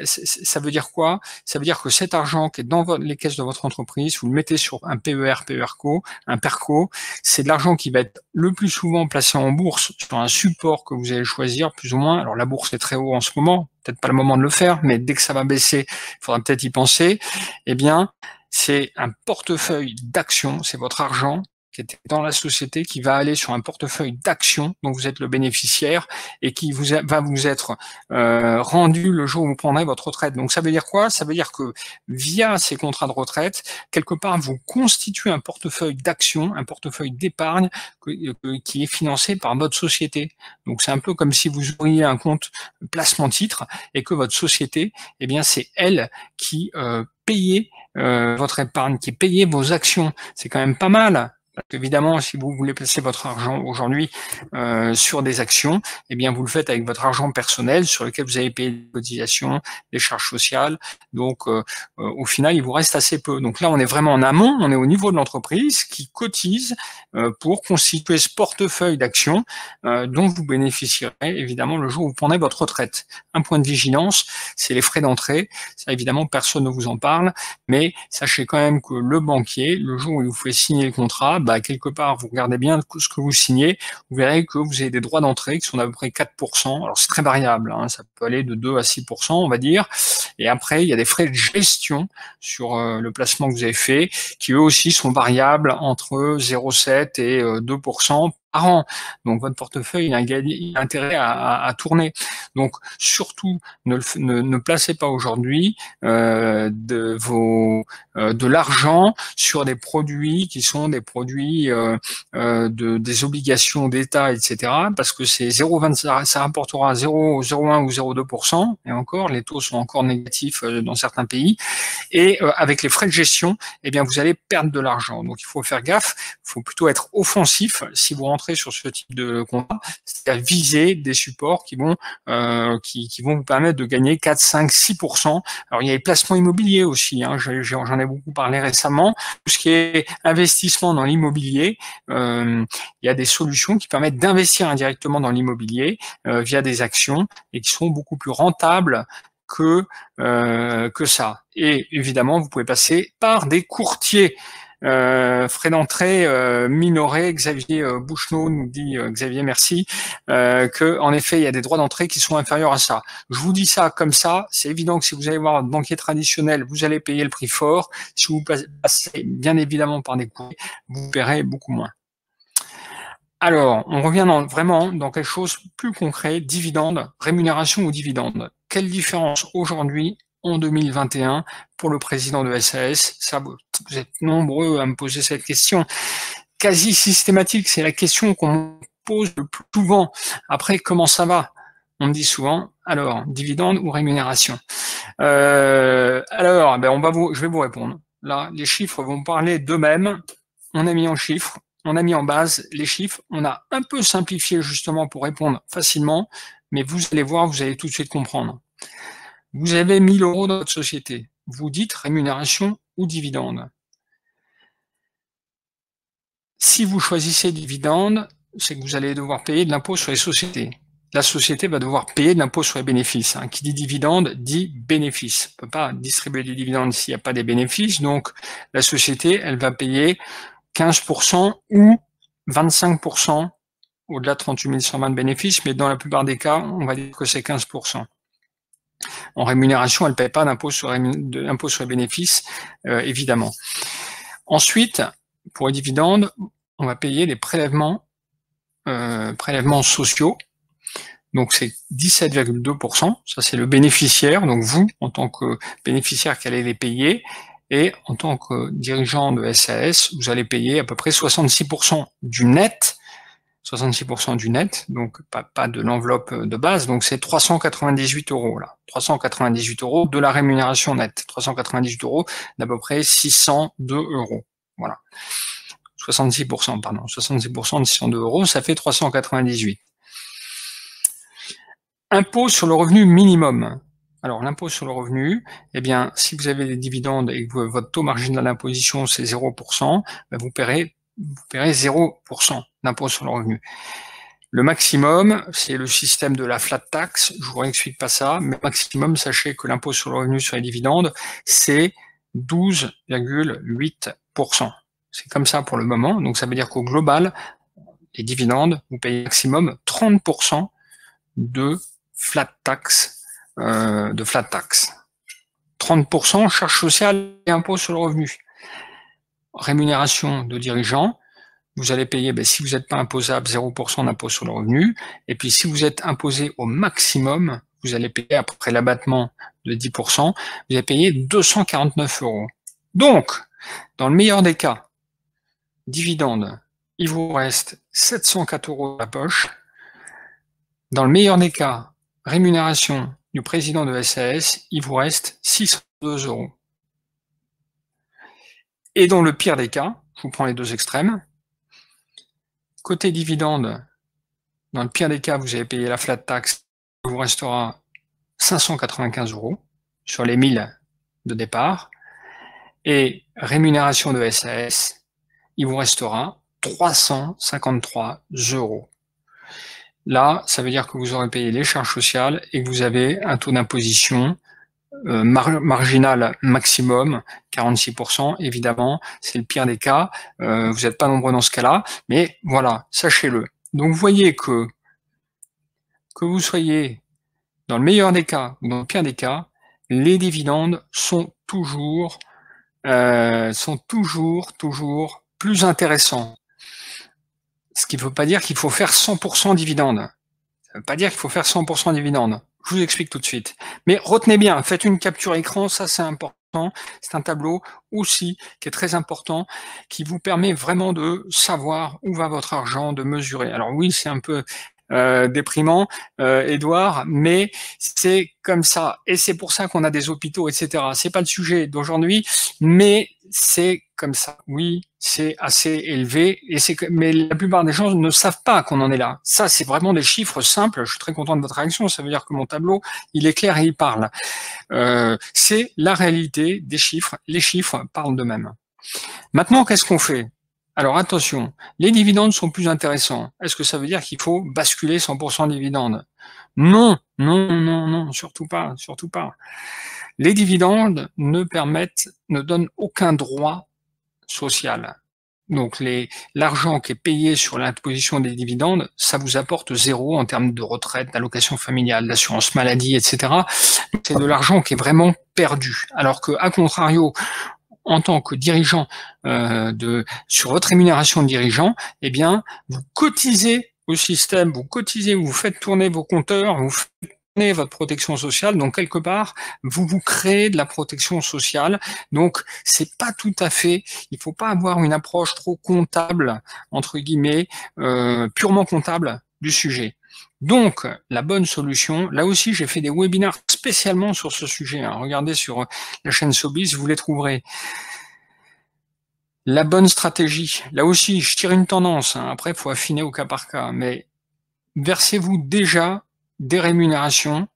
veut dire quoi? Ça veut dire que cet argent qui est dans les caisses de votre entreprise, vous le mettez sur un PER, PERCO, un PERCO, c'est de l'argent qui va être le plus souvent placé en bourse sur un support que vous allez choisir, plus ou moins. Alors la bourse est très haut en ce moment, peut-être pas le moment de le faire, mais dès que ça va baisser, il faudra peut-être y penser. Eh bien, c'est un portefeuille d'actions, c'est votre argent qui est dans la société qui va aller sur un portefeuille d'actions dont vous êtes le bénéficiaire et qui va vous être rendu le jour où vous prendrez votre retraite. Donc ça veut dire quoi? Ça veut dire que via ces contrats de retraite, quelque part, vous constituez un portefeuille d'actions, un portefeuille d'épargne qui est financé par votre société. Donc c'est un peu comme si vous ouvriez un compte placement titre et que votre société, eh bien c'est elle qui payait votre épargne, qui payait vos actions. C'est quand même pas mal. Parce qu'évidemment, si vous voulez placer votre argent aujourd'hui sur des actions, eh bien vous le faites avec votre argent personnel sur lequel vous avez payé des cotisations, des charges sociales. Donc au final, il vous reste assez peu. Donc là, on est vraiment en amont, on est au niveau de l'entreprise qui cotise pour constituer ce portefeuille d'actions dont vous bénéficierez évidemment le jour où vous prendrez votre retraite. Un point de vigilance, c'est les frais d'entrée. Ça, évidemment, personne ne vous en parle, mais sachez quand même que le banquier, le jour où il vous fait signer le contrat, bah, quelque part, vous regardez bien ce que vous signez, vous verrez que vous avez des droits d'entrée qui sont d'à peu près 4%. Alors, c'est très variable, hein, ça peut aller de 2 à 6%, on va dire. Et après, il y a des frais de gestion sur le placement que vous avez fait, qui eux aussi sont variables entre 0,7 et 2% par an. Donc votre portefeuille il a intérêt à tourner. Donc surtout ne placez pas aujourd'hui de l'argent sur des produits qui sont des produits des obligations d'État, etc. Parce que c'est 0,20, ça rapportera 0,01 ou 0,2%. Et encore, les taux sont encore négatifs dans certains pays. Et avec les frais de gestion, eh bien vous allez perdre de l'argent. Donc il faut faire gaffe. Il faut plutôt être offensif si vous rentrez sur ce type de contrat, c'est-à-dire viser des supports qui vont vous permettre de gagner 4, 5, 6%. Alors il y a les placements immobiliers aussi, hein, j'en ai beaucoup parlé récemment. Tout ce qui est investissement dans l'immobilier, il y a des solutions qui permettent d'investir indirectement dans l'immobilier via des actions et qui sont beaucoup plus rentables que ça. Et évidemment, vous pouvez passer par des courtiers. Frais d'entrée minorés, Xavier Bouchenot nous dit, Xavier merci, que en effet il y a des droits d'entrée qui sont inférieurs à ça. Je vous dis ça comme ça, c'est évident que si vous allez voir un banquier traditionnel, vous allez payer le prix fort. Si vous passez bien évidemment par des courtiers, vous paierez beaucoup moins. Alors, on revient vraiment dans quelque chose de plus concret, dividende, rémunération ou dividende. Quelle différence aujourd'hui, en 2021, pour le président de SAS? Ça, vous êtes nombreux à me poser cette question. Quasi systématique, c'est la question qu'on me pose le plus souvent. Après, comment ça va? On me dit souvent, alors, dividende ou rémunération? Alors, ben je vais vous répondre. Là, les chiffres vont parler d'eux-mêmes. On a mis en chiffres, on a mis en base les chiffres, on a un peu simplifié justement pour répondre facilement, mais vous allez voir, vous allez tout de suite comprendre. Vous avez 1000 euros dans votre société. Vous dites rémunération ou dividende. Si vous choisissez dividende, c'est que vous allez devoir payer de l'impôt sur les sociétés. la société va devoir payer de l'impôt sur les bénéfices. Hein. Qui dit dividende dit bénéfice. On ne peut pas distribuer des dividendes s'il n'y a pas des bénéfices. Donc, la société, elle va payer 15% ou 25% au-delà de 38 120 de bénéfices, mais dans la plupart des cas, on va dire que c'est 15%. En rémunération, elle ne paie pas d'impôt sur les bénéfices, évidemment. Ensuite, pour les dividendes, on va payer les prélèvements sociaux. Donc c'est 17,2%, ça c'est le bénéficiaire, donc vous, en tant que bénéficiaire qui allez les payer, et en tant que dirigeant de SAS, vous allez payer à peu près 66% du net, 66% du net, donc pas de l'enveloppe de base, donc c'est 398 euros là, 398 euros de la rémunération nette, 398 euros d'à peu près 602 euros, voilà. 66%, pardon, 66% de 602 euros, ça fait 398. Impôt sur le revenu minimum. Alors, l'impôt sur le revenu, eh bien, si vous avez des dividendes et que votre taux marginal d'imposition, c'est 0%, ben vous paierez 0% d'impôt sur le revenu. Le maximum, c'est le système de la flat tax. Je vous réexplique pas ça, mais maximum, sachez que l'impôt sur le revenu sur les dividendes, c'est 12,8%. C'est comme ça pour le moment. Donc, ça veut dire qu'au global, les dividendes, vous payez maximum 30% de flat tax, 30% charges sociales et impôts sur le revenu. Rémunération de dirigeants, vous allez payer, si vous n'êtes pas imposable, 0% d'impôt sur le revenu, et puis si vous êtes imposé au maximum, vous allez payer, après l'abattement de 10%, vous allez payer 249 euros. Donc, dans le meilleur des cas, dividende, il vous reste 704 euros dans la poche. Dans le meilleur des cas, rémunération du président de SAS, il vous reste 602 euros. Et dans le pire des cas, je vous prends les deux extrêmes, côté dividende, dans le pire des cas, vous avez payé la flat tax, il vous restera 595 euros sur les 1000 de départ, et rémunération de SAS, il vous restera 353 euros. Là, ça veut dire que vous aurez payé les charges sociales et que vous avez un taux d'imposition marginal maximum, 46%, évidemment, c'est le pire des cas, vous n'êtes pas nombreux dans ce cas-là, mais voilà, sachez-le. Donc vous voyez que vous soyez dans le meilleur des cas ou dans le pire des cas, les dividendes sont toujours plus intéressants. Ce qui ne veut pas dire qu'il faut faire 100% dividendes. Ça ne veut pas dire qu'il faut faire 100% dividendes. Je vous explique tout de suite. Mais retenez bien, faites une capture écran, ça c'est important. C'est un tableau aussi qui est très important, qui vous permet vraiment de savoir où va votre argent, de mesurer. Alors oui, c'est un peu déprimant, Edouard, mais c'est comme ça. Et c'est pour ça qu'on a des hôpitaux, etc. C'est pas le sujet d'aujourd'hui, mais c'est comme ça. Oui, c'est assez élevé, mais la plupart des gens ne savent pas qu'on en est là. Ça, c'est vraiment des chiffres simples. Je suis très content de votre réaction. Ça veut dire que mon tableau, il est clair et il parle. C'est la réalité des chiffres. Les chiffres parlent d'eux-mêmes. Maintenant, qu'est-ce qu'on fait? Alors attention, les dividendes sont plus intéressants. Est-ce que ça veut dire qu'il faut basculer 100% dividendes? Non, non, non, non, surtout pas, surtout pas. Les dividendes ne donnent aucun droit social. Donc l'argent qui est payé sur l'imposition des dividendes, ça vous apporte zéro en termes de retraite, d'allocation familiale, d'assurance maladie, etc. C'est de l'argent qui est vraiment perdu. Alors que, à contrario, en tant que dirigeant sur votre rémunération de dirigeant, eh bien, vous cotisez au système, vous faites tourner vos compteurs, vous faites tourner votre protection sociale, donc quelque part, vous créez de la protection sociale. Donc, c'est pas tout à fait, il faut pas avoir une approche trop comptable, entre guillemets, purement comptable du sujet. Donc, la bonne solution, là aussi, j'ai fait des webinaires spécialement sur ce sujet. Hein. Regardez sur la chaîne Sobiz, vous les trouverez. La bonne stratégie, là aussi, je tire une tendance. Hein. Après, il faut affiner au cas par cas. Mais versez-vous déjà des rémunérations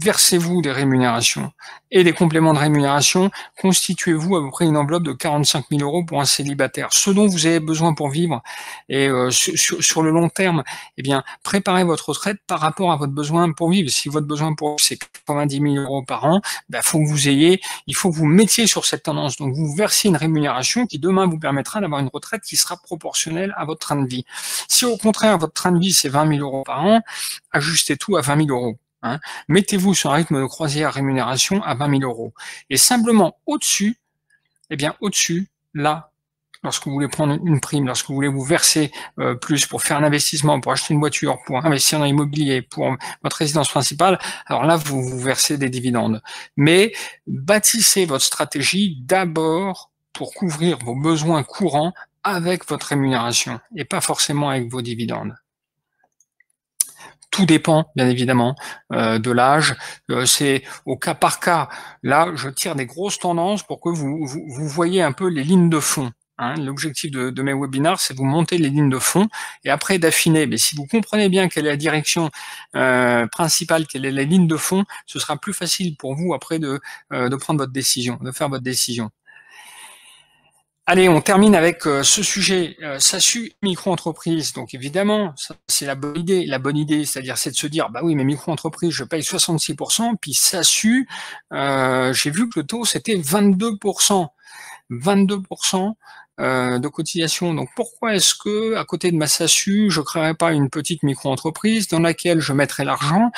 versez-vous des rémunérations et des compléments de rémunération, constituez-vous à peu près une enveloppe de 45 000 € pour un célibataire. Ce dont vous avez besoin pour vivre et sur le long terme, eh bien, préparez votre retraite par rapport à votre besoin pour vivre. Si votre besoin pour vivre, c'est 90 000 € par an, il faut que vous mettiez sur cette tendance. Donc, vous versiez une rémunération qui demain vous permettra d'avoir une retraite qui sera proportionnelle à votre train de vie. Si au contraire, votre train de vie, c'est 20 000 € par an, ajustez tout à 20 000 €. Hein. Mettez-vous sur un rythme de croisière rémunération à 20 000 €. Et simplement au-dessus, là, lorsque vous voulez prendre une prime, lorsque vous voulez vous verser plus pour faire un investissement, pour acheter une voiture, pour investir dans l'immobilier, pour votre résidence principale, alors là, vous versez des dividendes. Mais bâtissez votre stratégie d'abord pour couvrir vos besoins courants avec votre rémunération et pas forcément avec vos dividendes. Tout dépend, bien évidemment, de l'âge. C'est au cas par cas. Là, je tire des grosses tendances pour que vous voyez un peu les lignes de fond. Hein. L'objectif de mes webinars, c'est de vous monter les lignes de fond et après d'affiner. Mais si vous comprenez bien quelle est la direction principale, quelle est la ligne de fond, ce sera plus facile pour vous après de prendre votre décision, de faire votre décision. Allez, on termine avec ce sujet, SASU, micro-entreprise. Donc évidemment, c'est la bonne idée. La bonne idée, c'est-à-dire, c'est de se dire, bah oui, mais micro-entreprise, je paye 66%, puis SASU, j'ai vu que le taux, c'était 22%. 22% de cotisation. Donc pourquoi est-ce que, à côté de ma SASU, je ne créerais pas une petite micro-entreprise dans laquelle je mettrais l'argent,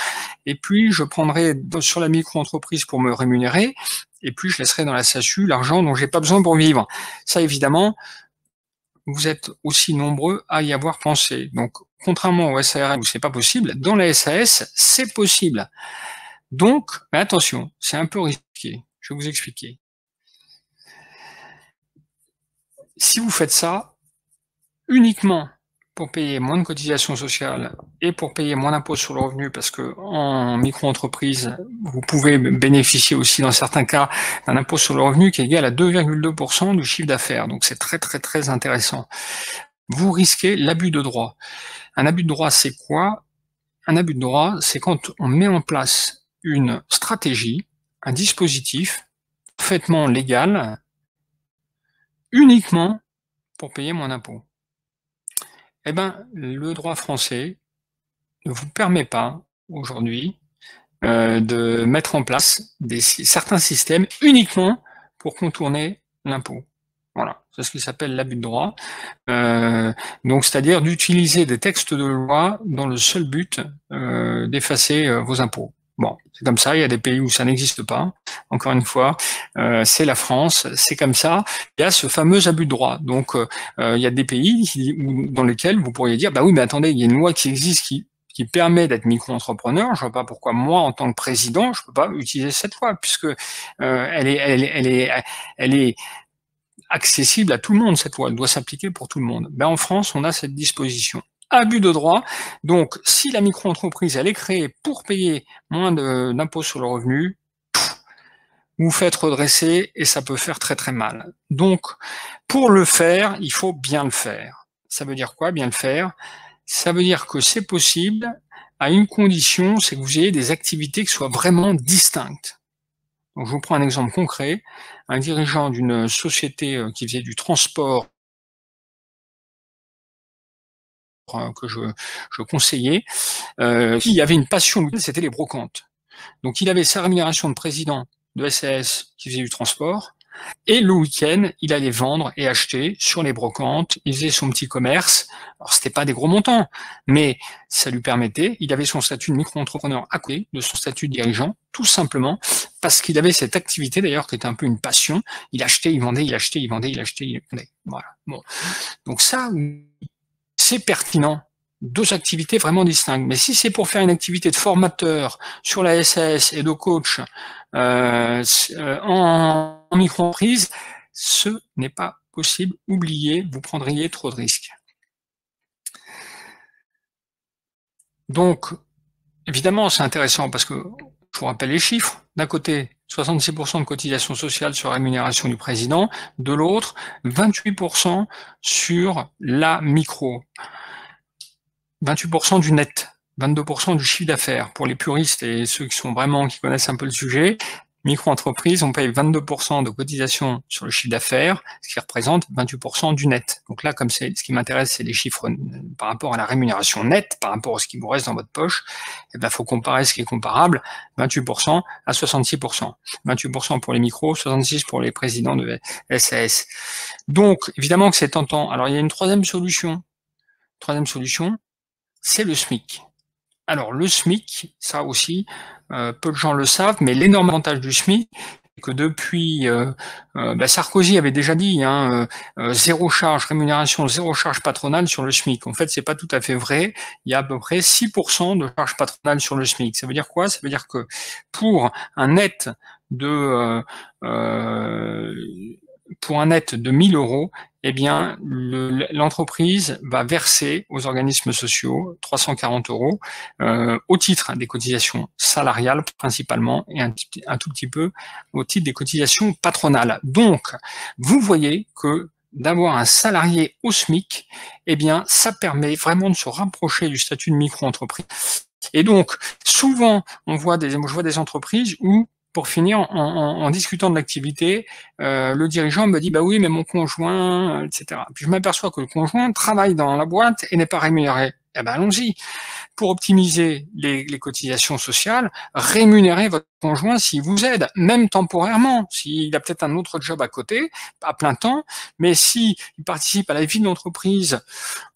et puis je prendrais sur la micro-entreprise pour me rémunérer, et puis je laisserai dans la SASU l'argent dont j'ai pas besoin pour vivre. Ça, évidemment, vous êtes aussi nombreux à y avoir pensé. Donc, contrairement au SARL où c'est pas possible, dans la SAS, c'est possible. Donc, mais attention, c'est un peu risqué. Je vais vous expliquer. Si vous faites ça uniquement pour payer moins de cotisations sociales et pour payer moins d'impôts sur le revenu, parce que en micro-entreprise, vous pouvez bénéficier aussi dans certains cas d'un impôt sur le revenu qui est égal à 2,2% du chiffre d'affaires. Donc c'est très très très intéressant. Vous risquez l'abus de droit. Un abus de droit, c'est quoi? Un abus de droit, c'est quand on met en place une stratégie, un dispositif parfaitement légal, uniquement pour payer moins d'impôts. Eh bien, le droit français ne vous permet pas aujourd'hui de mettre en place certains systèmes uniquement pour contourner l'impôt. Voilà, c'est ce qui s'appelle l'abus de droit. Donc, c'est-à-dire d'utiliser des textes de loi dans le seul but d'effacer vos impôts. Bon, c'est comme ça, il y a des pays où ça n'existe pas. Encore une fois, c'est la France, c'est comme ça. Il y a ce fameux abus de droit. Donc, il y a des pays dans lesquels vous pourriez dire, bah oui, mais attendez, il y a une loi qui existe qui permet d'être micro-entrepreneur. Je vois pas pourquoi moi, en tant que président, je peux pas utiliser cette loi, puisque elle est accessible à tout le monde, cette loi. Elle doit s'appliquer pour tout le monde. Ben, en France, on a cette disposition. Abus de droit. Donc, si la micro-entreprise, elle est créée pour payer moins d'impôts sur le revenu, vous faites redresser et ça peut faire très très mal. Donc, pour le faire, il faut bien le faire. Ça veut dire quoi, bien le faire? Ça veut dire que c'est possible à une condition, c'est que vous ayez des activités qui soient vraiment distinctes. Donc, je vous prends un exemple concret. Un dirigeant d'une société qui faisait du transport que je conseillais, qui avait une passion, c'était les brocantes. Donc, il avait sa rémunération de président de SAS qui faisait du transport, et le week-end, il allait vendre et acheter sur les brocantes, il faisait son petit commerce. Alors, c'était pas des gros montants, mais ça lui permettait, il avait son statut de micro-entrepreneur à côté de son statut de dirigeant, tout simplement parce qu'il avait cette activité d'ailleurs qui était un peu une passion. Il achetait, il vendait, il achetait, il vendait, il achetait, il vendait. Voilà. Bon. Donc ça, c'est pertinent. Deux activités vraiment distinctes. Mais si c'est pour faire une activité de formateur sur la SAS et de coach en micro-entreprise, ce n'est pas possible. Oubliez, vous prendriez trop de risques. Donc, évidemment, c'est intéressant parce que, je vous rappelle les chiffres. D'un côté, 66% de cotisation sociale sur rémunération du président. De l'autre, 28% sur la micro. 28% du net. 22% du chiffre d'affaires. Pour les puristes et ceux qui connaissent un peu le sujet, micro-entreprise, on paye 22% de cotisation sur le chiffre d'affaires, ce qui représente 28% du net. Donc là, comme ce qui m'intéresse, c'est les chiffres par rapport à la rémunération nette, par rapport à ce qui vous reste dans votre poche, il faut comparer ce qui est comparable, 28% à 66%. 28% pour les micros, 66% pour les présidents de SAS. Donc, évidemment que c'est tentant. Alors, il y a une troisième solution. Troisième solution, c'est le SMIC. Alors, le SMIC, ça aussi, peu de gens le savent, mais l'énorme avantage du SMIC, c'est que depuis, Sarkozy avait déjà dit, zéro charge, rémunération, zéro charge patronale sur le SMIC. En fait, c'est pas tout à fait vrai. Il y a à peu près 6% de charge patronale sur le SMIC. Ça veut dire quoi? Ça veut dire que pour un net de pour un net de 1000 euros, eh bien, l'entreprise va verser aux organismes sociaux 340 euros au titre des cotisations salariales principalement et un tout petit peu au titre des cotisations patronales. Donc, vous voyez que d'avoir un salarié au SMIC, eh bien, ça permet vraiment de se rapprocher du statut de micro-entreprise. Et donc, souvent, je vois des entreprises où, pour finir, en discutant de l'activité, le dirigeant me dit, bah oui, mais mon conjoint, etc. Puis je m'aperçois que le conjoint travaille dans la boîte et n'est pas rémunéré. Eh ben, allons-y. Pour optimiser les cotisations sociales, rémunérez votre conjoint s'il vous aide, même temporairement, s'il a peut-être un autre job à côté, à plein temps, mais s'il participe à la vie de l'entreprise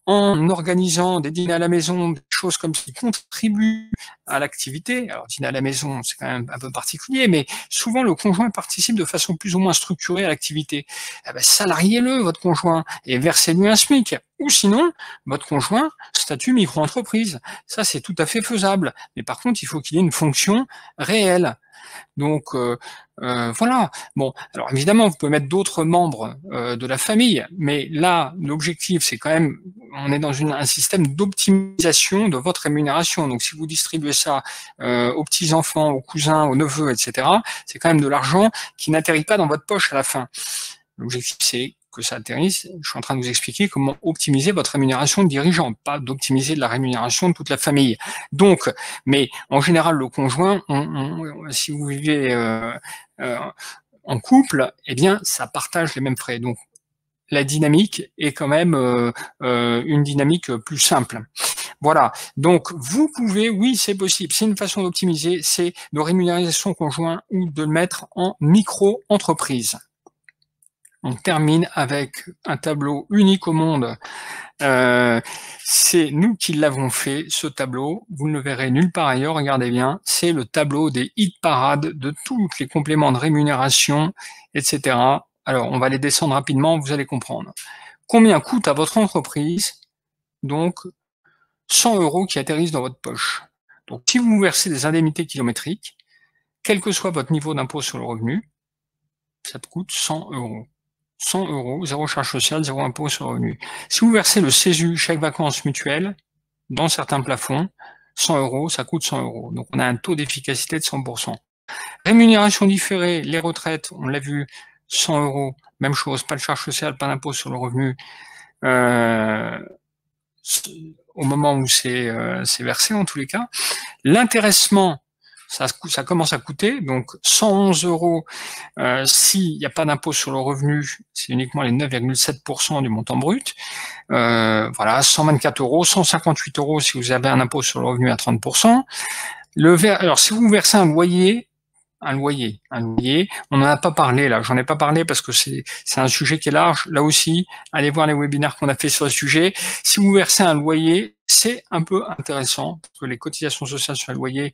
en organisant des dîners à la maison, des choses comme ça qui contribuent à l'activité. Alors, dîner à la maison, c'est quand même un peu particulier, mais souvent, le conjoint participe de façon plus ou moins structurée à l'activité. Eh ben, salariez-le, votre conjoint, et versez-lui un SMIC. Ou sinon, votre conjoint, statut micro-entreprise. Ça, c'est tout à fait faisable. Mais par contre, il faut qu'il ait une fonction réelle. Donc, voilà. Bon, alors évidemment, vous pouvez mettre d'autres membres de la famille, mais là, l'objectif, c'est quand même, on est dans un système d'optimisation de votre rémunération. Donc, si vous distribuez ça aux petits-enfants, aux cousins, aux neveux, etc., c'est quand même de l'argent qui n'atterrit pas dans votre poche à la fin. L'objectif, c'est que ça atterrisse. Je suis en train de vous expliquer comment optimiser votre rémunération de dirigeant, pas d'optimiser de la rémunération de toute la famille. Donc, mais en général, le conjoint, si vous vivez en couple, eh bien, ça partage les mêmes frais. Donc, la dynamique est quand même une dynamique plus simple. Voilà. Donc, vous pouvez, oui, c'est possible. C'est une façon d'optimiser, c'est de rémunérer son conjoint ou de le mettre en micro-entreprise. On termine avec un tableau unique au monde. C'est nous qui l'avons fait, ce tableau. Vous ne le verrez nulle part ailleurs, regardez bien. C'est le tableau des hit parades de tous les compléments de rémunération, etc. Alors, on va les descendre rapidement, vous allez comprendre. Combien coûte à votre entreprise, donc, 100 euros qui atterrissent dans votre poche? Donc, si vous versez des indemnités kilométriques, quel que soit votre niveau d'impôt sur le revenu, ça te coûte 100 euros. 100 euros, zéro charge sociale, zéro impôt sur le revenu. Si vous versez le CESU, chèque vacances mutuelles, dans certains plafonds, 100 euros, ça coûte 100 euros. Donc on a un taux d'efficacité de 100%. Rémunération différée, les retraites, on l'a vu, 100 euros, même chose, pas de charge sociale, pas d'impôt sur le revenu. Au moment où c'est versé, en tous les cas. L'intéressement, ça commence à coûter, donc 111 euros s'il n'y a pas d'impôt sur le revenu, c'est uniquement les 9,7% du montant brut. Voilà, 124 euros, 158 euros si vous avez un impôt sur le revenu à 30%. Alors, si vous versez un loyer, on n'en a pas parlé là, j'en ai pas parlé parce que c'est un sujet qui est large. Là aussi, allez voir les webinaires qu'on a fait sur le sujet. Si vous versez un loyer, c'est un peu intéressant parce que les cotisations sociales sur les loyers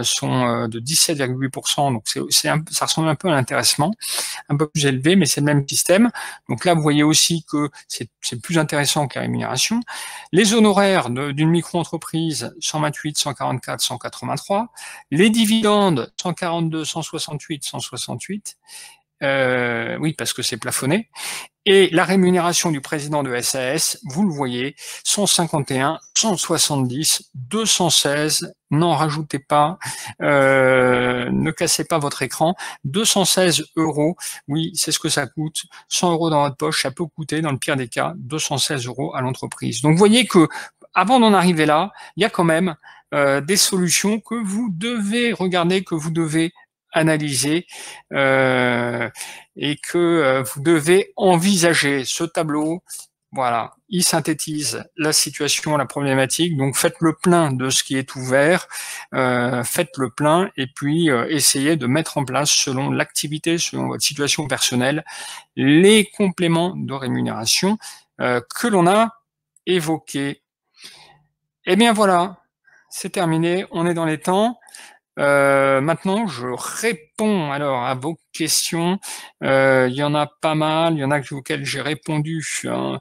sont de 17,8%, donc ça ressemble un peu à l'intéressement, un peu plus élevé, mais c'est le même système. Donc là, vous voyez aussi que c'est plus intéressant que la rémunération. Les honoraires d'une micro-entreprise, 128, 144, 183. Les dividendes, 142, 168, 168. Oui, parce que c'est plafonné. Et la rémunération du président de SAS, vous le voyez, 151, 170, 216, n'en rajoutez pas, ne cassez pas votre écran, 216 euros, oui, c'est ce que ça coûte, 100 euros dans votre poche, ça peut coûter, dans le pire des cas, 216 euros à l'entreprise. Donc vous voyez que, avant d'en arriver là, il y a quand même des solutions que vous devez regarder, que vous devez analyser et que vous devez envisager. Ce tableau, voilà, il synthétise la situation, la problématique. Donc faites le plein de ce qui est ouvert, faites le plein et puis essayez de mettre en place, selon l'activité, selon votre situation personnelle, les compléments de rémunération que l'on a évoqués. Eh bien voilà, c'est terminé, on est dans les temps. Maintenant, je réponds alors à vos questions. Il y en a pas mal, il y en a auxquelles j'ai répondu hein,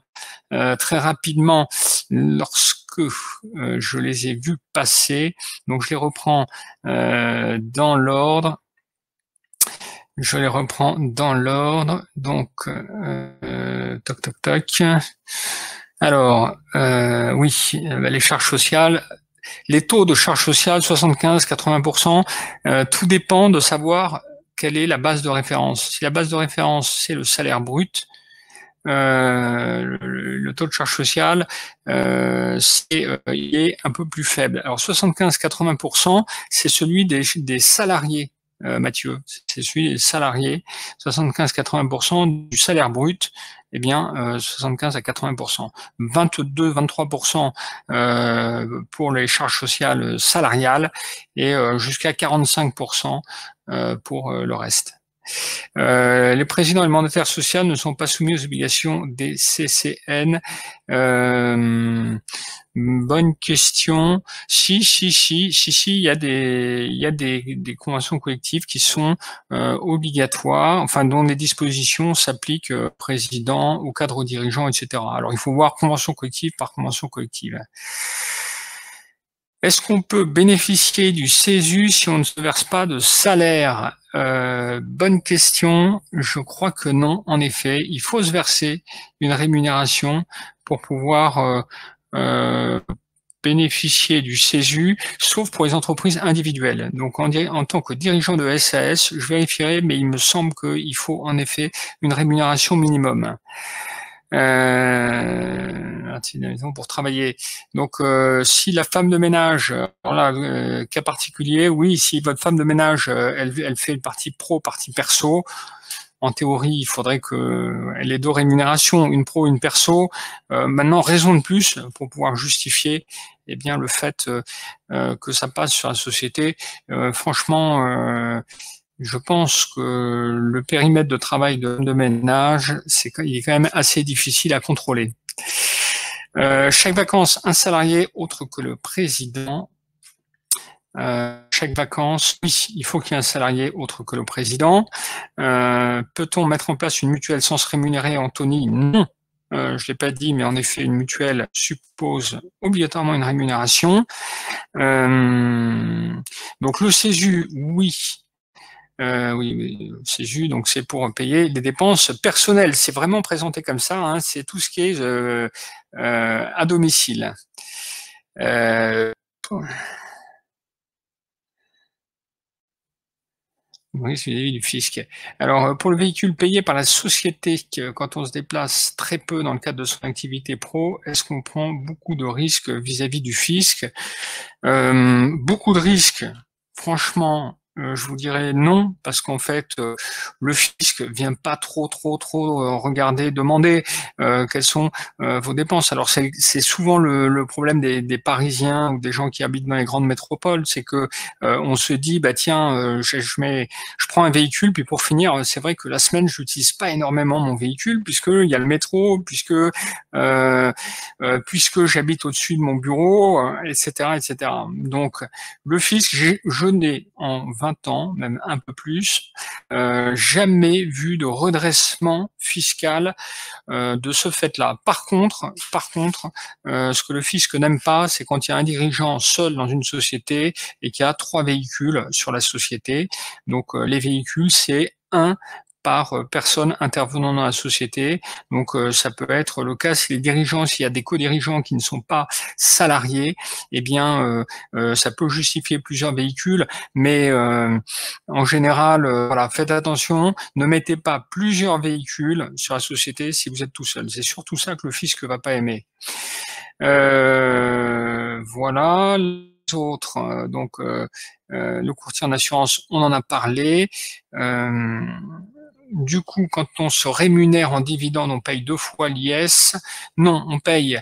très rapidement lorsque je les ai vus passer. Donc je les reprends dans l'ordre. Je les reprends dans l'ordre. Donc, toc toc toc. Alors, oui, les charges sociales. Les taux de charge sociale, 75-80%, tout dépend de savoir quelle est la base de référence. Si la base de référence, c'est le salaire brut, le taux de charge sociale, il est un peu plus faible. Alors 75-80%, c'est celui des salariés, Mathieu. C'est celui des salariés. 75-80% du salaire brut, eh bien, 75 à 80%. 22-23% pour les charges sociales salariales et jusqu'à 45% pour le reste. Les présidents et le mandataire social ne sont pas soumis aux obligations des CCN. Bonne question. Si, il y a des conventions collectives qui sont obligatoires, enfin dont les dispositions s'appliquent au président, au cadre dirigeant, etc. Alors il faut voir convention collective par convention collective. Est-ce qu'on peut bénéficier du CESU si on ne se verse pas de salaire? Bonne question. Je crois que non, en effet. Il faut se verser une rémunération pour pouvoir bénéficier du CESU, sauf pour les entreprises individuelles. Donc en tant que dirigeant de SAS, je vérifierai, mais il me semble qu'il faut en effet une rémunération minimum. Pour travailler. Donc, si la femme de ménage, voilà, cas particulier, oui, si votre femme de ménage, elle fait une partie pro, partie perso, en théorie, il faudrait qu'elle ait deux rémunérations, une pro, une perso. Maintenant, raison de plus pour pouvoir justifier eh bien, le fait que ça passe sur la société. Franchement, je pense que le périmètre de travail de ménage, il est quand même assez difficile à contrôler. Chaque vacances, un salarié autre que le président. Chaque vacances, oui, il faut qu'il y ait un salarié autre que le président. Peut-on mettre en place une mutuelle sans se rémunérer, Anthony? Non. Je ne l'ai pas dit, mais en effet, une mutuelle suppose obligatoirement une rémunération. Donc le CESU, oui. Oui, CESU, donc c'est pour payer les dépenses personnelles. C'est vraiment présenté comme ça, hein, c'est tout ce qui est à domicile. Oui, c'est vis-à-vis du fisc. Alors, pour le véhicule payé par la société, quand on se déplace très peu dans le cadre de son activité pro, est-ce qu'on prend beaucoup de risques vis-à-vis du fisc? Beaucoup de risques, franchement, je vous dirais non, parce qu'en fait, le fisc vient pas trop regarder, demander quelles sont vos dépenses. Alors c'est souvent le problème des Parisiens ou des gens qui habitent dans les grandes métropoles, c'est que on se dit bah tiens, je prends un véhicule, puis pour finir, c'est vrai que la semaine je n'utilise pas énormément mon véhicule puisque il y a le métro, puisque j'habite au-dessus de mon bureau, etc., etc. Donc, le fisc, je n'ai en 20 ans, même un peu plus, jamais vu de redressement fiscal de ce fait-là. Par contre, ce que le fisc n'aime pas, c'est quand il y a un dirigeant seul dans une société et qu'il y a 3 véhicules sur la société. Donc, les véhicules, c'est un par personne intervenant dans la société. Donc, ça peut être le cas si les dirigeants, s'il y a des co-dirigeants qui ne sont pas salariés, eh bien, ça peut justifier plusieurs véhicules, mais en général, voilà, faites attention, ne mettez pas plusieurs véhicules sur la société si vous êtes tout seul. C'est surtout ça que le fisc va pas aimer. Voilà. autres, le courtier en assurance, on en a parlé. Du coup, quand on se rémunère en dividende, on paye 2 fois l'IS. Non, on paye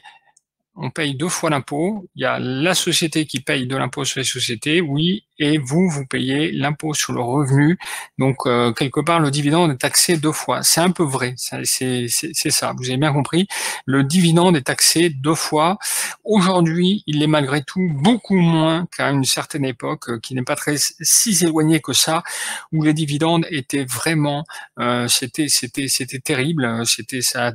2 fois l'impôt. Il y a la société qui paye de l'impôt sur les sociétés, oui, et vous payez l'impôt sur le revenu. Donc, quelque part, le dividende est taxé 2 fois. C'est un peu vrai, c'est ça, vous avez bien compris. Le dividende est taxé 2 fois. Aujourd'hui, il est malgré tout beaucoup moins qu'à une certaine époque, qui n'est pas très si éloignée que ça, où les dividendes étaient vraiment, c'était terrible. Ça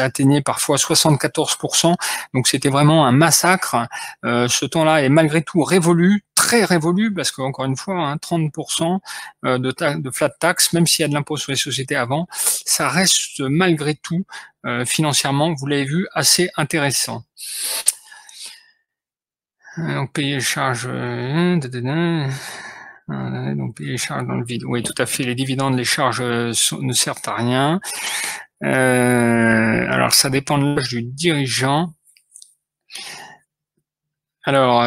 atteignait parfois 74%. Donc c'était vraiment un massacre. Ce temps-là est malgré tout révolu, très révolu, parce qu'encore une fois, 30% de flat tax, même s'il y a de l'impôt sur les sociétés avant, ça reste malgré tout financièrement, vous l'avez vu, assez intéressant. Donc payer les charges, donc payer les charges dans le vide. Oui, tout à fait. Les dividendes, les charges ne servent à rien. Alors ça dépend de l'âge du dirigeant. Alors,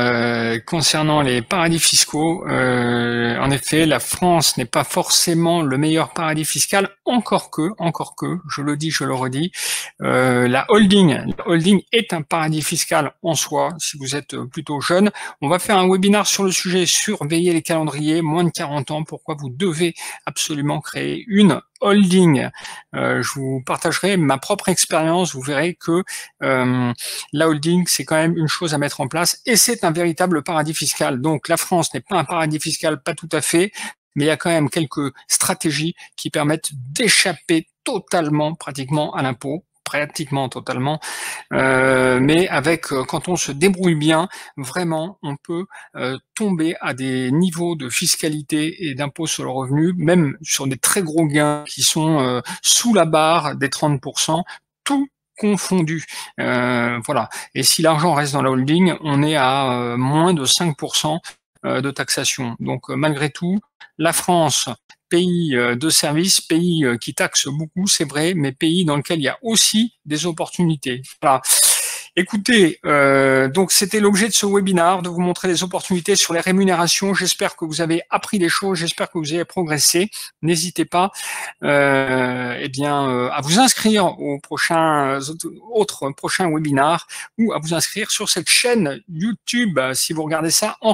concernant les paradis fiscaux, en effet, la France n'est pas forcément le meilleur paradis fiscal, encore que, je le dis, je le redis, la holding est un paradis fiscal en soi, si vous êtes plutôt jeune. On va faire un webinaire sur le sujet, surveiller les calendriers, moins de 40 ans, pourquoi vous devez absolument créer une holding. Je vous partagerai ma propre expérience, vous verrez que la holding, c'est quand même une chose à mettre en place et c'est un véritable paradis fiscal. Donc la France n'est pas un paradis fiscal, pas tout à fait, mais il y a quand même quelques stratégies qui permettent d'échapper totalement, pratiquement à l'impôt, pratiquement totalement, mais quand on se débrouille bien, vraiment, on peut tomber à des niveaux de fiscalité et d'impôt sur le revenu, même sur des très gros gains qui sont sous la barre des 30%, tout confondu. Voilà. Et si l'argent reste dans la holding, on est à moins de 5% de taxation. Donc malgré tout, la France, pays de services, pays qui taxe beaucoup, c'est vrai, mais pays dans lequel il y a aussi des opportunités. Voilà. Écoutez, donc c'était l'objet de ce webinaire, de vous montrer les opportunités sur les rémunérations. J'espère que vous avez appris des choses, j'espère que vous avez progressé. N'hésitez pas à vous inscrire au prochain webinaire ou à vous inscrire sur cette chaîne YouTube si vous regardez ça en